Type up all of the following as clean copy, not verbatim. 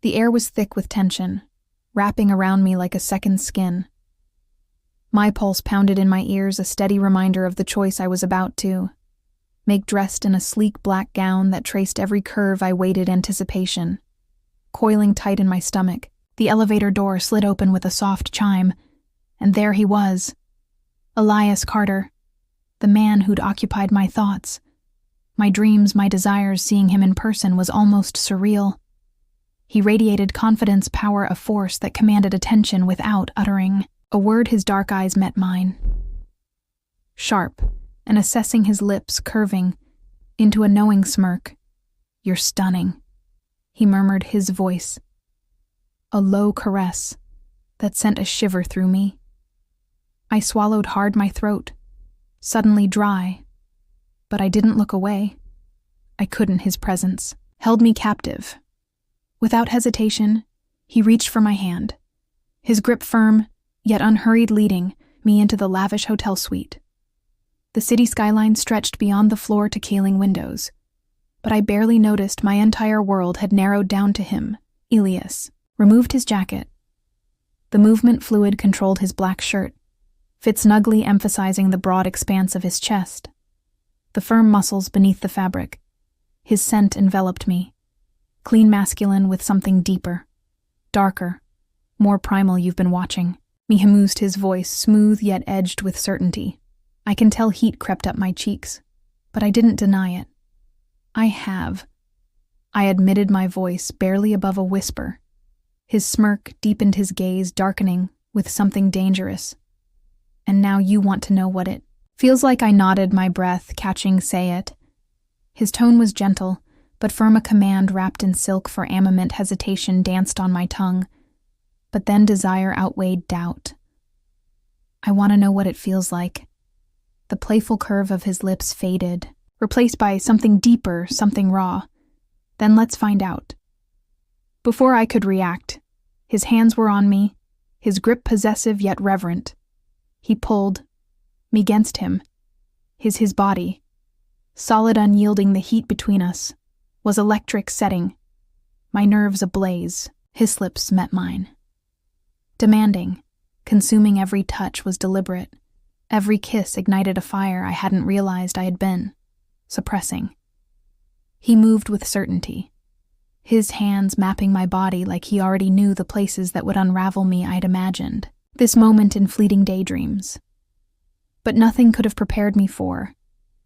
The air was thick with tension, wrapping around me like a second skin. My pulse pounded in my ears, a steady reminder of the choice I was about to make, dressed in a sleek black gown that traced every curve I waited anticipation. Coiling tight in my stomach, the elevator door slid open with a soft chime, and there he was. Elias Carter, the man who'd occupied my thoughts. My dreams, my desires, seeing him in person was almost surreal. He radiated confidence, power, a force that commanded attention without uttering a word. His dark eyes met mine, sharp, and assessing, his lips curving into a knowing smirk. "You're stunning," he murmured, his voice a low caress that sent a shiver through me. I swallowed hard, my throat suddenly dry, but I didn't look away. I couldn't. His presence held me captive. Without hesitation, he reached for my hand, his grip firm, yet unhurried, leading me into the lavish hotel suite. The city skyline stretched beyond the floor-to-ceiling windows, but I barely noticed my entire world had narrowed down to him. Elias removed his jacket. The movement fluid controlled his black shirt, fit snugly, emphasizing the broad expanse of his chest, the firm muscles beneath the fabric. His scent enveloped me, clean, masculine, with something deeper, darker, more primal. "You've been watching me," he mused, his voice smooth yet edged with certainty. I can tell heat crept up my cheeks, but I didn't deny it. "I have," I admitted, my voice barely above a whisper. His smirk deepened, his gaze darkening with something dangerous. "And now you want to know what it feels like?" I nodded, my breath catching. "Say it." His tone was gentle, but firm, a command wrapped in silk. For a moment, hesitation danced on my tongue, but then desire outweighed doubt. "I want to know what it feels like." The playful curve of his lips faded, replaced by something deeper, something raw. "Then let's find out." Before I could react, his hands were on me, his grip possessive yet reverent. He pulled me against him, his body, solid, unyielding. The heat between us was electric, setting my nerves ablaze. His lips met mine, demanding, consuming. Every touch was deliberate. Every kiss ignited a fire I hadn't realized I had been suppressing. He moved with certainty, his hands mapping my body like he already knew the places that would unravel me. I'd imagined this moment in fleeting daydreams, but nothing could have prepared me for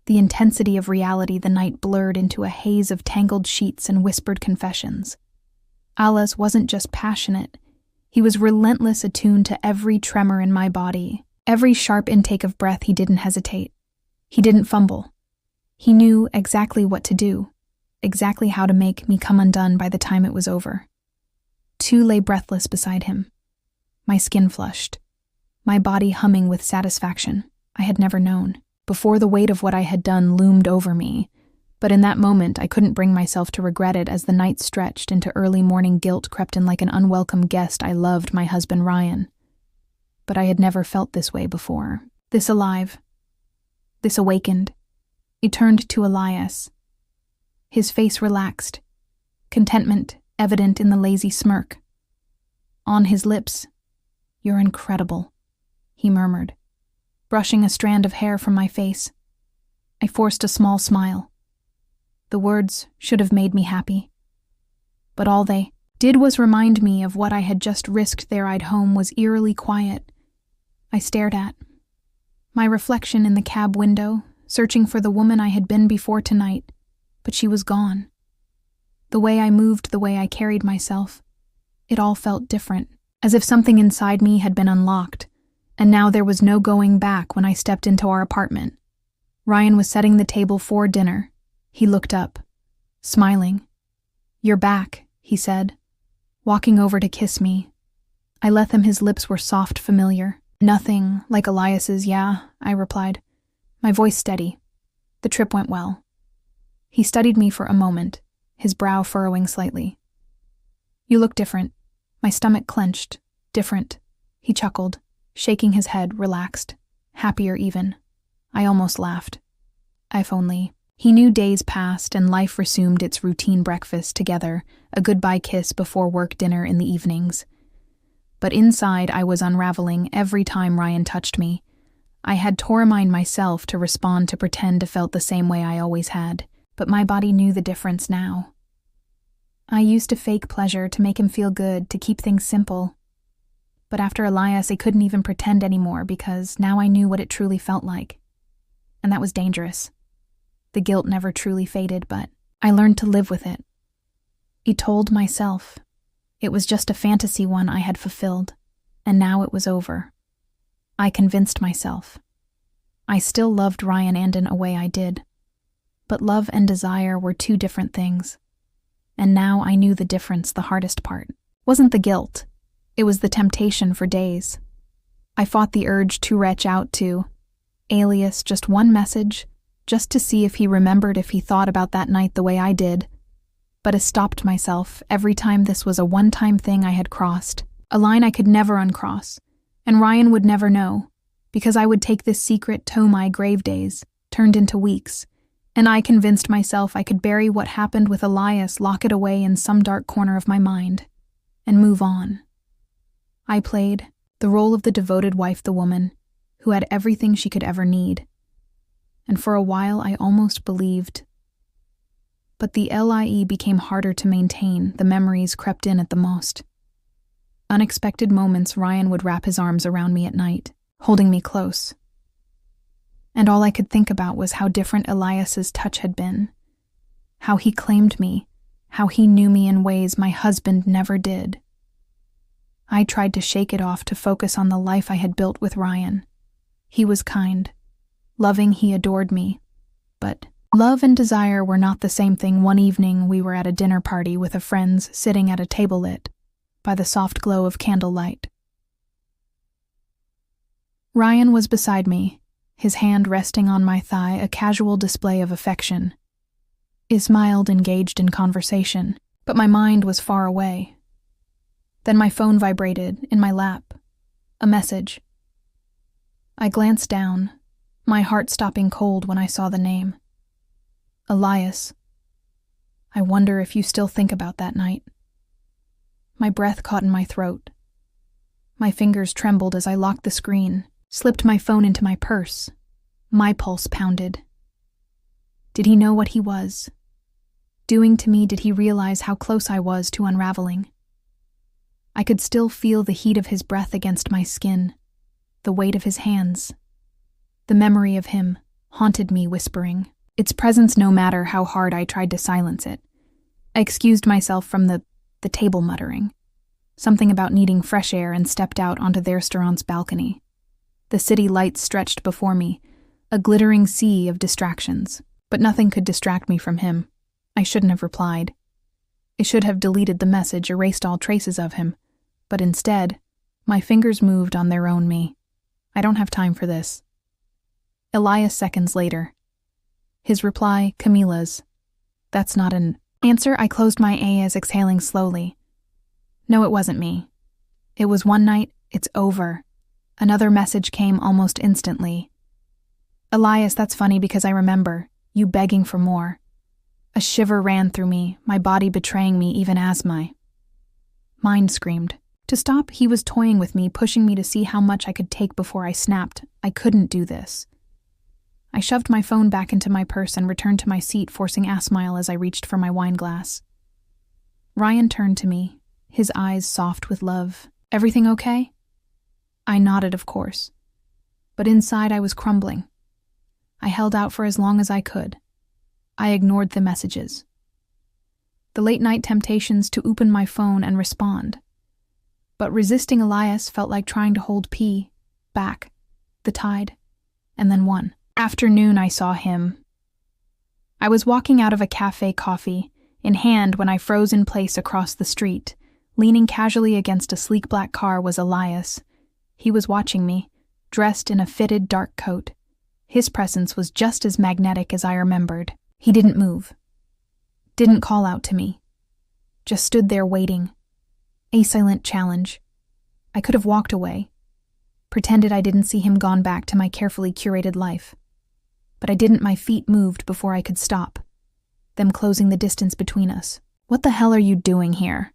the intensity of reality. The night blurred into a haze of tangled sheets and whispered confessions. Elias wasn't just passionate, he was relentless, attuned to every tremor in my body, every sharp intake of breath. He didn't hesitate. He didn't fumble. He knew exactly what to do, exactly how to make me come undone by the time it was over. Two lay breathless beside him, my skin flushed, my body humming with satisfaction I had never known. Before, the weight of what I had done loomed over me, but in that moment I couldn't bring myself to regret it. As the night stretched into early morning, guilt crept in like an unwelcome guest. I loved my husband Ryan, but I had never felt this way before. This alive, this awakened. He turned to Elias, his face relaxed, contentment evident in the lazy smirk. On his lips, "You're incredible," he murmured, brushing a strand of hair from my face. I forced a small smile. The words should have made me happy, but all they did was remind me of what I had just risked. Their ride home was eerily quiet. I stared at my reflection in the cab window, searching for the woman I had been before tonight, but she was gone. The way I moved, the way I carried myself, it all felt different, as if something inside me had been unlocked, and now there was no going back. When I stepped into our apartment, Ryan was setting the table for dinner. He looked up, smiling. "You're back," he said, walking over to kiss me. I let him. His lips were soft, familiar. "Nothing like Elias's, yeah," I replied, my voice steady. "The trip went well." He studied me for a moment, his brow furrowing slightly. "You look different." My stomach clenched. "Different," he chuckled, shaking his head, relaxed, happier even. I almost laughed. "If only," He knew days passed and life resumed its routine breakfast together, a goodbye kiss before work dinner in the evenings. But inside I was unraveling every time Ryan touched me. I had Toramine myself to respond to pretend to felt the same way I always had, but my body knew the difference now. I used to fake pleasure to make him feel good, to keep things simple. But after Elias, I couldn't even pretend anymore because now I knew what it truly felt like. And that was dangerous. The guilt never truly faded, but I learned to live with it. I told myself it was just a fantasy one I had fulfilled, and now it was over. I convinced myself. I still loved Ryan and in a way I did. But love and desire were two different things. And now I knew the difference. The hardest part wasn't the guilt. It was the temptation for days. I fought the urge to reach out to Alias just one message, just to see if he remembered, if he thought about that night the way I did. But I stopped myself every time. This was a one-time thing I had crossed, a line I could never uncross, and Ryan would never know, because I would take this secret to my grave days, turned into weeks, and I convinced myself I could bury what happened with Elias, lock it away in some dark corner of my mind, and move on. I played the role of the devoted wife, the woman who had everything she could ever need. And for a while I almost believed. But the lie became harder to maintain. The memories crept in at the most. Unexpected moments, Ryan would wrap his arms around me at night, holding me close. And all I could think about was how different Elias's touch had been. How he claimed me. How he knew me in ways my husband never did. I tried to shake it off, to focus on the life I had built with Ryan. He was kind. Loving, he adored me. But love and desire were not the same thing. One evening we were at a dinner party with a friends, sitting at a table lit by the soft glow of candlelight. Ryan was beside me, his hand resting on my thigh, a casual display of affection. He smiled, engaged in conversation, but my mind was far away. Then my phone vibrated in my lap. A message. I glanced down, my heart stopping cold when I saw the name. Elias. I wonder if you still think about that night. My breath caught in my throat. My fingers trembled as I locked the screen, slipped my phone into my purse. My pulse pounded. Did he know what he was doing to me? Did he realize how close I was to unraveling? I could still feel the heat of his breath against my skin, the weight of his hands. The memory of him haunted me, whispering its presence no matter how hard I tried to silence it. I excused myself from the table, muttering something about needing fresh air, and stepped out onto the restaurant's balcony. The city lights stretched before me, a glittering sea of distractions, but nothing could distract me from him. I shouldn't have replied. I should have deleted the message, erased all traces of him, but instead, my fingers moved on their own. I don't have time for this. Elias seconds later. His reply, Camila's. That's not an answer. I closed my eyes, exhaling slowly. No, it wasn't me. It was one night. It's over. Another message came almost instantly. Elias, that's funny because I remember you begging for more. A shiver ran through me, my body betraying me even as my mind screamed. To stop, he was toying with me, pushing me to see how much I could take before I snapped. I couldn't do this. I shoved my phone back into my purse and returned to my seat, forcing a smile as I reached for my wine glass. Ryan turned to me, his eyes soft with love. Everything okay? I nodded, of course. But inside I was crumbling. I held out for as long as I could. I ignored the messages. The late-night temptations to open my phone and respond. But resisting Elias felt like trying to hold back, the tide, and then one afternoon I saw him. I was walking out of a cafe, coffee in hand, when I froze in place across the street. Leaning casually against a sleek black car was Elias. He was watching me, dressed in a fitted dark coat. His presence was just as magnetic as I remembered. He didn't move. Didn't call out to me. Just stood there waiting. A silent challenge. I could have walked away. Pretended I didn't see him, gone back to my carefully curated life. but I didn't. My feet moved before I could stop, them closing the distance between us. "What the hell are you doing here?"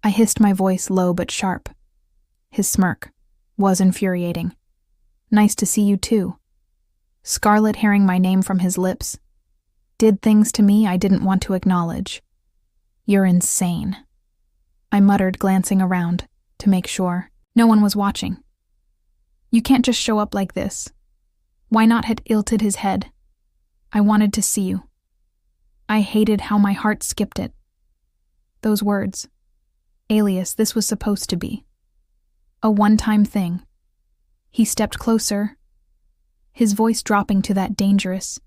I hissed, my voice low but sharp. His smirk was infuriating. "Nice to see you too." Scarlet, hearing my name from his lips, did things to me I didn't want to acknowledge. "You're insane," I muttered, glancing around to make sure no one was watching. "You can't just show up like this." Why not had tilted his head. "I wanted to see you." I hated how my heart skipped it. Those words. Alias, this was supposed to be a one-time thing. He stepped closer, his voice dropping to that dangerous,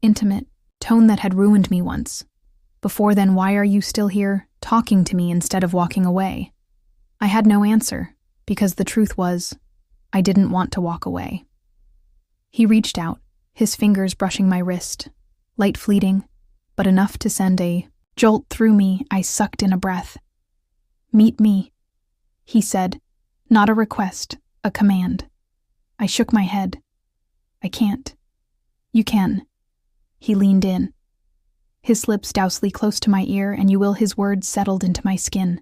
intimate tone that had ruined me once. Before then, "Why are you still here, talking to me instead of walking away?" I had no answer, because the truth was, I didn't want to walk away. He reached out, his fingers brushing my wrist, light fleeting, but enough to send a jolt through me. I sucked in a breath. "Meet me," he said, not a request, a command. I shook my head. "I can't." "You can." He leaned in, his lips dousely close to my ear, and you will his words settled into my skin,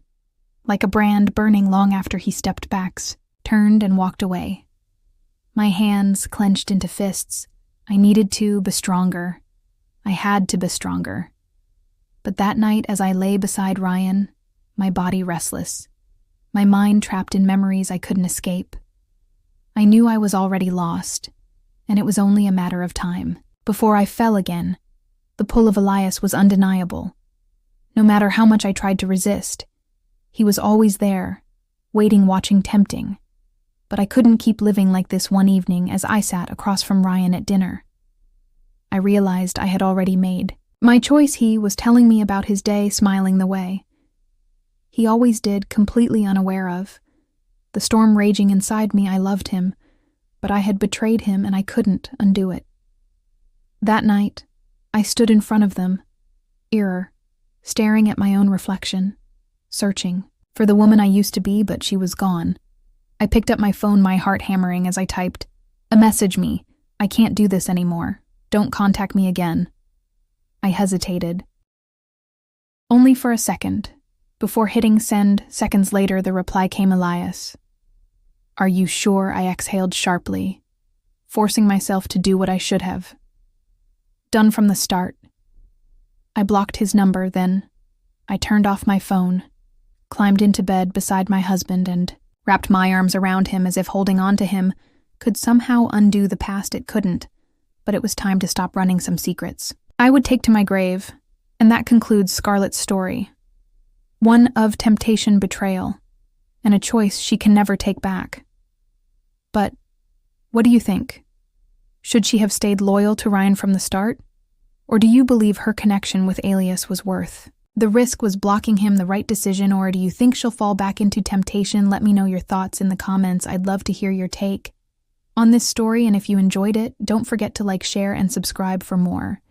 like a brand burning long after he stepped back, turned and walked away. My hands clenched into fists. I needed to be stronger. I had to be stronger. But that night, as I lay beside Ryan, my body restless, my mind trapped in memories I couldn't escape, I knew I was already lost, and it was only a matter of time before I fell again. The pull of Elias was undeniable. No matter how much I tried to resist, he was always there, waiting, watching, tempting. But I couldn't keep living like this. One evening, as I sat across from Ryan at dinner, I realized I had already made my choice. He was telling me about his day, smiling the way he always did, completely unaware of the storm raging inside me. I loved him, but I had betrayed him, and I couldn't undo it. That night, I stood in front of them, mirror, staring at my own reflection, searching for the woman I used to be, but she was gone. I picked up my phone, my heart hammering as I typed, "Message me. I can't do this anymore. Don't contact me again." I hesitated. Only for a second. Before hitting send, seconds later, the reply came, "Elias." "Are you sure?" I exhaled sharply, forcing myself to do what I should have done from the start. I blocked his number, then I turned off my phone, climbed into bed beside my husband, and wrapped my arms around him as if holding on to him could somehow undo the past. It couldn't, but it was time to stop running some secrets I would take to my grave, and that concludes Scarlett's story. One of temptation, betrayal, and a choice she can never take back. But what do you think? Should she have stayed loyal to Ryan from the start? Or do you believe her connection with Alias was worth the risk? Was blocking him the right decision, or do you think she'll fall back into temptation? Let me know your thoughts in the comments. I'd love to hear your take on this story, and if you enjoyed it, don't forget to like, share, and subscribe for more.